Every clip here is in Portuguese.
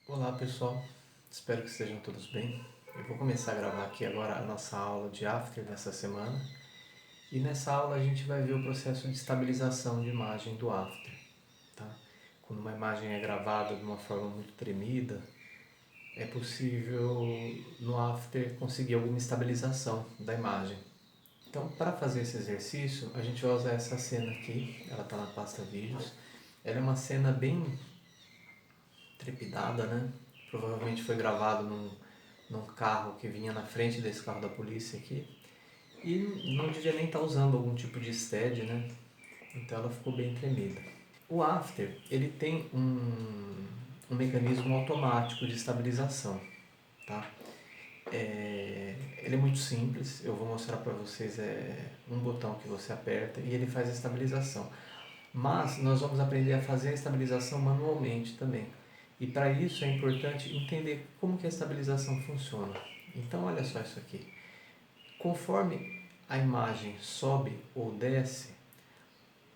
Olá pessoal, espero que estejam todos bem. Eu vou começar a gravar aqui agora a nossa aula de After dessa semana. E nessa aula a gente vai ver o processo de estabilização de imagem do After. Tá? Quando uma imagem é gravada de uma forma muito tremida, é possível no After conseguir alguma estabilização da imagem. Então, para fazer esse exercício, a gente vai usar essa cena aqui, ela está na pasta vídeos. Ela é uma cena bem trepidada, né? Provavelmente foi gravado num carro que vinha na frente desse carro da polícia aqui. E não devia nem estar usando algum tipo de stead, né? Então ela ficou bem tremida. O After, ele tem um mecanismo automático de estabilização, tá? Ele é muito simples, eu vou mostrar para vocês um botão que você aperta e ele faz a estabilização. Mas nós vamos aprender a fazer a estabilização manualmente também. E para isso é importante entender como que a estabilização funciona. Então olha só isso aqui. Conforme a imagem sobe ou desce,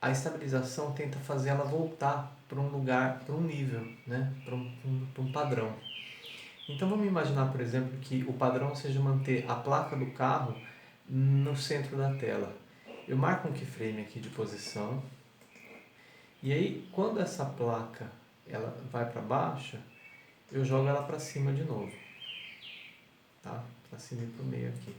a estabilização tenta fazer ela voltar para um lugar, para um nível, né? Para um padrão. Então vamos imaginar, por exemplo, que o padrão seja manter a placa do carro no centro da tela. Eu marco um keyframe aqui de posição. E aí, quando essa placa ela vai para baixo, eu jogo ela para cima de novo, tá? Para cima e para o meio aqui.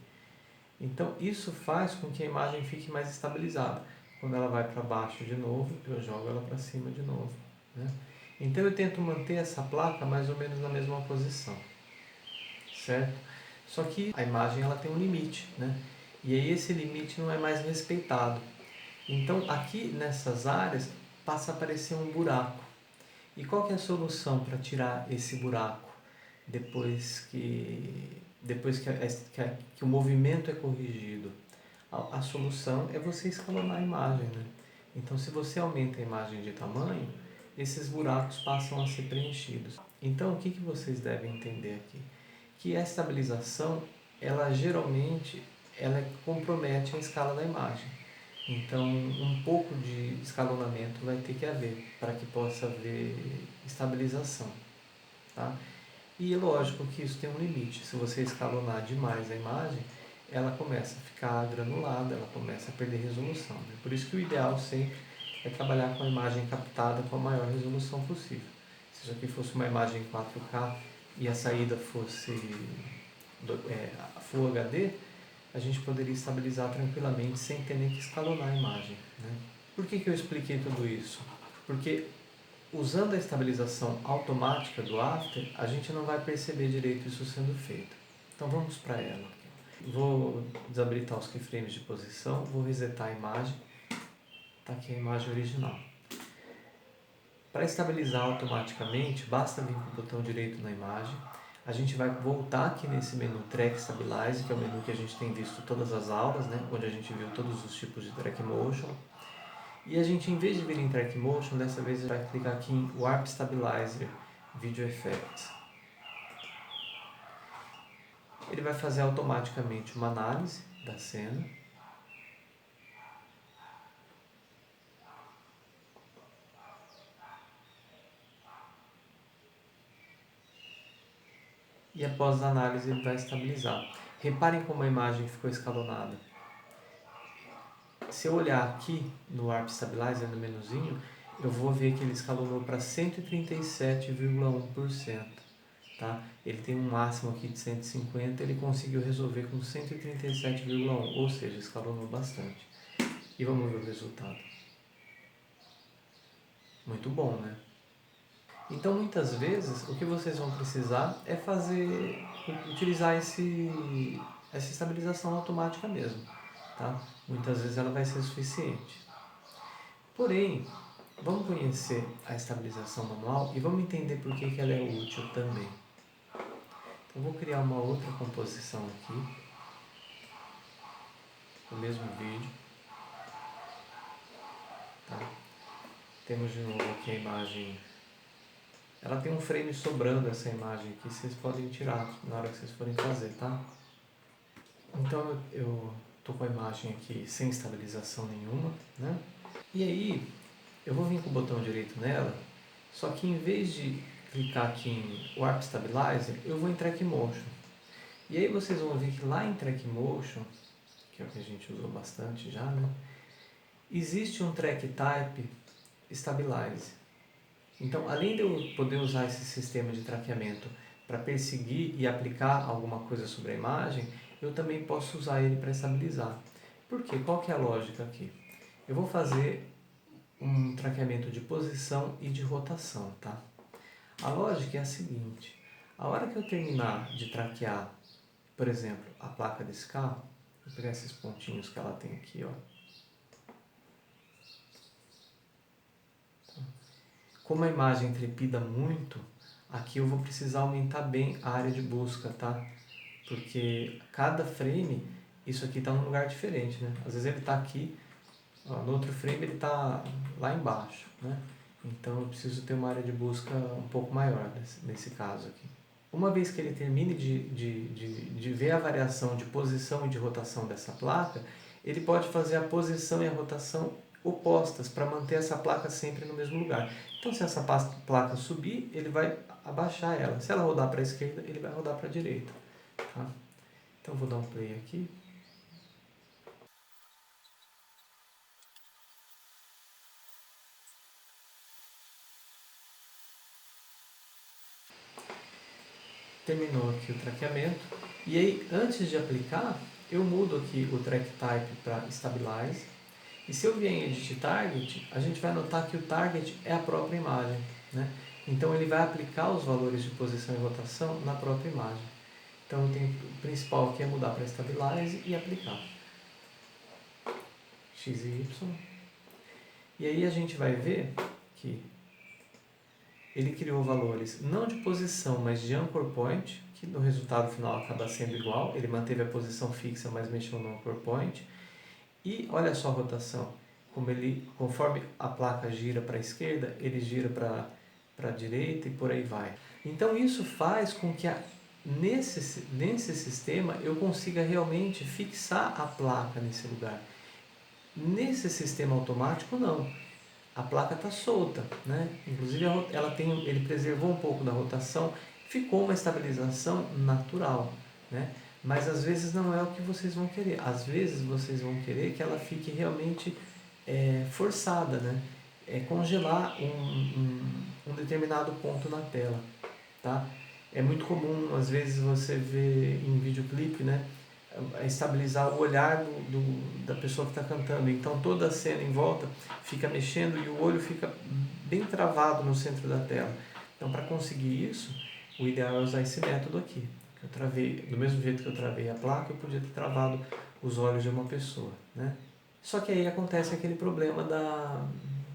Então, isso faz com que a imagem fique mais estabilizada. Quando ela vai para baixo de novo, eu jogo ela para cima de novo, né? Então, eu tento manter essa placa mais ou menos na mesma posição, certo? Só que a imagem ela tem um limite, né? E aí esse limite não é mais respeitado. Então, aqui nessas áreas passa a aparecer um buraco. E qual que é a solução para tirar esse buraco depois que o movimento é corrigido? A solução é você escalonar a imagem, né? Então, se você aumenta a imagem de tamanho, esses buracos passam a ser preenchidos. Então, o que vocês devem entender aqui? Que a estabilização, ela geralmente ela compromete a escala da imagem. Então, um pouco de escalonamento vai ter que haver para que possa haver estabilização, tá? E lógico que isso tem um limite. Se você escalonar demais a imagem, ela começa a ficar granulada, ela começa a perder resolução, né? Por isso que o ideal sempre é trabalhar com a imagem captada com a maior resolução possível. Se isso aqui fosse uma imagem 4K e a saída fosse Full HD, a gente poderia estabilizar tranquilamente sem ter nem que escalonar a imagem, né? Por que eu expliquei tudo isso? Porque usando a estabilização automática do After, a gente não vai perceber direito isso sendo feito. Então vamos para ela. Vou desabilitar os keyframes de posição, vou resetar a imagem. Está aqui a imagem original. Para estabilizar automaticamente, basta vir com o botão direito na imagem. A gente vai voltar aqui nesse menu Track Stabilize, que é o menu que a gente tem visto todas as aulas, né? Onde a gente viu todos os tipos de Track Motion. E a gente, em vez de vir em Track Motion, dessa vez vai clicar aqui em Warp Stabilizer Video Effects. Ele vai fazer automaticamente uma análise da cena. E após a análise ele vai estabilizar. Reparem como a imagem ficou escalonada. Se eu olhar aqui no Warp Stabilizer, no menuzinho, eu vou ver que ele escalonou para 137,1%. Tá? Ele tem um máximo aqui de 150, ele conseguiu resolver com 137,1, ou seja, escalonou bastante. E vamos ver o resultado. Muito bom, né? Então, muitas vezes, o que vocês vão precisar é utilizar essa estabilização automática mesmo, tá? Muitas vezes ela vai ser suficiente. Porém, vamos conhecer a estabilização manual e vamos entender por que ela é útil também. Então, vou criar uma outra composição aqui, o mesmo vídeo, tá? Temos de novo aqui a imagem. Ela tem um frame sobrando, essa imagem aqui, vocês podem tirar na hora que vocês forem fazer, tá? Então eu tô com a imagem aqui sem estabilização nenhuma, né? E aí eu vou vir com o botão direito nela, só que em vez de clicar aqui em Warp Stabilizer, eu vou em Track Motion. E aí vocês vão ver que lá em Track Motion, que é o que a gente usou bastante já, né? Existe um Track Type Stabilize. Então, além de eu poder usar esse sistema de traqueamento para perseguir e aplicar alguma coisa sobre a imagem, eu também posso usar ele para estabilizar. Por quê? Qual que é a lógica aqui? Eu vou fazer um traqueamento de posição e de rotação, tá? A lógica é a seguinte: a hora que eu terminar de traquear, por exemplo, a placa desse carro, vou pegar esses pontinhos que ela tem aqui, ó. Como a imagem trepida muito, aqui eu vou precisar aumentar bem a área de busca, tá? Porque cada frame, isso aqui está num lugar diferente, né? Às vezes ele está aqui, ó, no outro frame ele está lá embaixo, né? Então eu preciso ter uma área de busca um pouco maior nesse caso aqui. Uma vez que ele termine de ver a variação de posição e de rotação dessa placa, ele pode fazer a posição e a rotação opostas para manter essa placa sempre no mesmo lugar. Então, se essa placa subir, ele vai abaixar ela. Se ela rodar para a esquerda, ele vai rodar para a direita. Tá? Então, vou dar um play aqui. Terminou aqui o traqueamento. E aí, antes de aplicar, eu mudo aqui o Track Type para Stabilize. E se eu vier em Edit Target, a gente vai notar que o Target é a própria imagem, né? Então ele vai aplicar os valores de posição e rotação na própria imagem. Então eu tenho o principal aqui é mudar para Stabilize e aplicar. X e Y. E aí a gente vai ver que ele criou valores não de posição, mas de Anchor Point, que no resultado final acaba sendo igual. Ele manteve a posição fixa, mas mexeu no Anchor Point. E olha só a rotação, como ele, conforme a placa gira para a esquerda, ele gira para a direita e por aí vai. Então isso faz com que nesse sistema eu consiga realmente fixar a placa nesse lugar. Nesse sistema automático não, a placa está solta, né? Inclusive ele preservou um pouco da rotação, ficou uma estabilização natural, né? Mas às vezes não é o que vocês vão querer. Às vezes vocês vão querer que ela fique realmente forçada, né? Congelar um determinado ponto na tela, tá? É muito comum, às vezes, você ver em videoclipe, né? Estabilizar o olhar da pessoa que está cantando. Então toda a cena em volta fica mexendo e o olho fica bem travado no centro da tela. Então, para conseguir isso, o ideal é usar esse método aqui. Eu travei, do mesmo jeito que eu travei a placa, eu podia ter travado os olhos de uma pessoa, né? Só que aí acontece aquele problema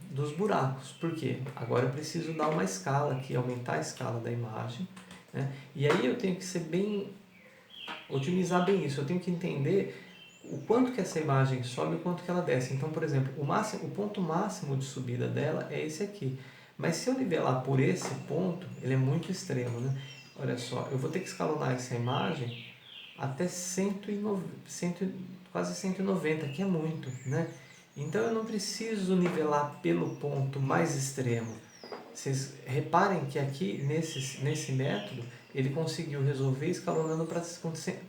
dos buracos. Por quê? Agora eu preciso dar uma escala aqui, aumentar a escala da imagem, né? E aí eu tenho que otimizar bem isso. Eu tenho que entender o quanto que essa imagem sobe e o quanto que ela desce. Então, por exemplo, o ponto máximo de subida dela é esse aqui. Mas se eu nivelar por esse ponto, ele é muito extremo, né? Olha só, eu vou ter que escalonar essa imagem até 190, quase 190, que é muito, né? Então eu não preciso nivelar pelo ponto mais extremo. Vocês reparem que aqui, nesse método, ele conseguiu resolver escalonando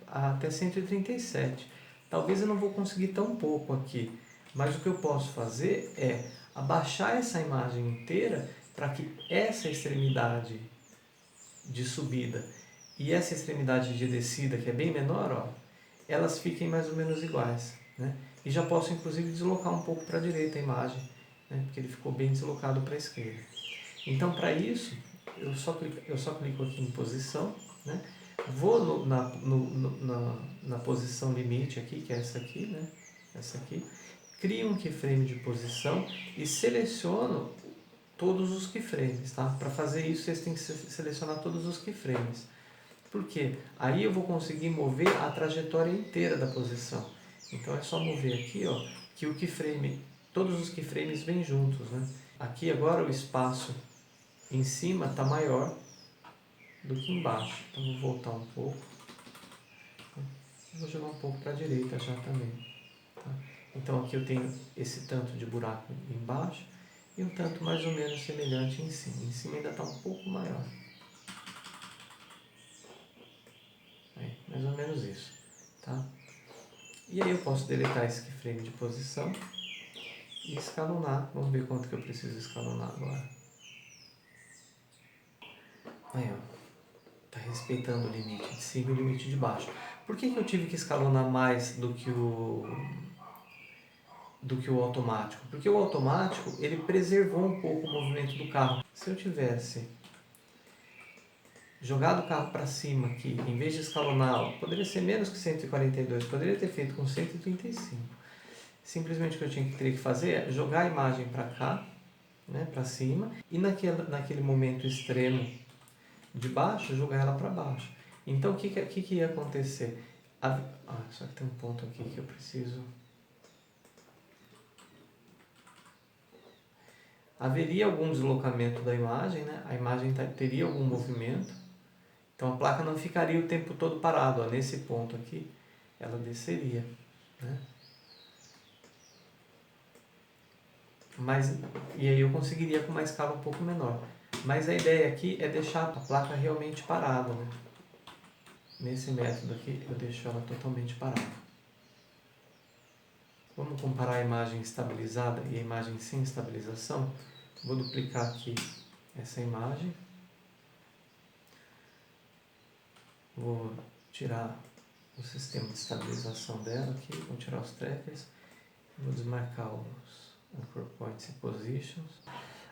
até 137. Talvez eu não vou conseguir tão pouco aqui, mas o que eu posso fazer é abaixar essa imagem inteira para que essa extremidade de subida e essa extremidade de descida, que é bem menor, ó, elas fiquem mais ou menos iguais, né? E já posso inclusive deslocar um pouco para a direita a imagem, né? Porque ele ficou bem deslocado para a esquerda. Então, para isso, eu só clico aqui em posição, né? Vou na posição limite aqui, que é essa aqui, né? Essa aqui. Crio um keyframe de posição e seleciono todos os keyframes, tá? Para fazer isso, vocês têm que selecionar todos os keyframes. Por quê? Aí eu vou conseguir mover a trajetória inteira da posição. Então é só mover aqui, ó, que o keyframe, todos os keyframes vêm juntos, né? Aqui agora o espaço em cima está maior do que embaixo. Então vou voltar um pouco. Vou jogar um pouco para a direita já também. Tá? Então aqui eu tenho esse tanto de buraco embaixo e um tanto mais ou menos semelhante em cima. Em cima ainda está um pouco maior. Aí, mais ou menos isso, tá? E aí eu posso deletar esse keyframe de posição e escalonar. Vamos ver quanto que eu preciso escalonar agora. Aí, ó. Tá respeitando o limite de cima e o limite de baixo. Por que eu tive que escalonar mais do que o automático? Porque o automático, ele preservou um pouco o movimento do carro. Se eu tivesse jogado o carro para cima aqui, em vez de escaloná-lo, poderia ser menos que 142, poderia ter feito com 135. Simplesmente o que eu teria que fazer é jogar a imagem para cá, né, para cima, e naquele momento extremo de baixo, jogar ela para baixo. Então, o que ia acontecer? Só que tem um ponto aqui que eu preciso... Haveria algum deslocamento da imagem, né? A imagem teria algum movimento. Então, a placa não ficaria o tempo todo parado. Ó. Nesse ponto aqui, ela desceria, né? E aí eu conseguiria com uma escala um pouco menor. Mas a ideia aqui é deixar a placa realmente parada, né? Nesse método aqui, eu deixo ela totalmente parada. Vamos comparar a imagem estabilizada e a imagem sem estabilização. Vou duplicar aqui essa imagem. Vou tirar o sistema de estabilização dela aqui. Vou tirar os trackers. Vou desmarcar os anchor points e positions.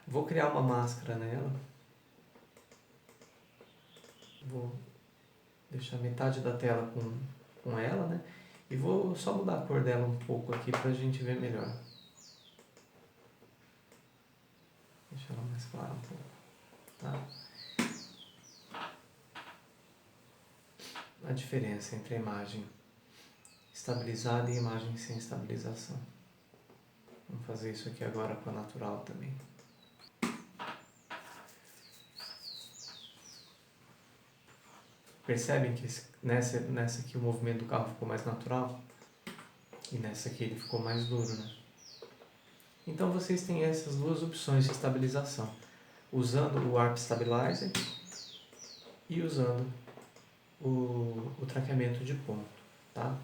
Vou criar uma máscara nela. Vou deixar metade da tela com ela, né? E vou só mudar a cor dela um pouco aqui para a gente ver melhor. Deixa ela mais clara um pouco, tá? A diferença entre a imagem estabilizada e a imagem sem estabilização. Vamos fazer isso aqui agora com a natural também. Percebem que nessa aqui o movimento do carro ficou mais natural? E nessa aqui ele ficou mais duro, né? Então vocês têm essas duas opções de estabilização. Usando o Warp Stabilizer e usando o traqueamento de ponto, tá?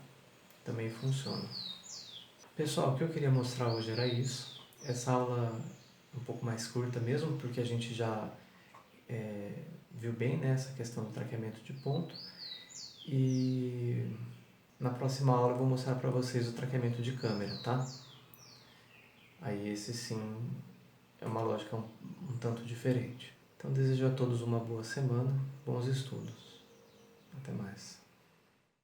Também funciona. Pessoal, o que eu queria mostrar hoje era isso. Essa aula um pouco mais curta mesmo, porque a gente já viu bem, né, essa questão do traqueamento de ponto. E na próxima aula eu vou mostrar para vocês o traqueamento de câmera, tá? Aí esse sim é uma lógica um tanto diferente. Então desejo a todos uma boa semana, bons estudos.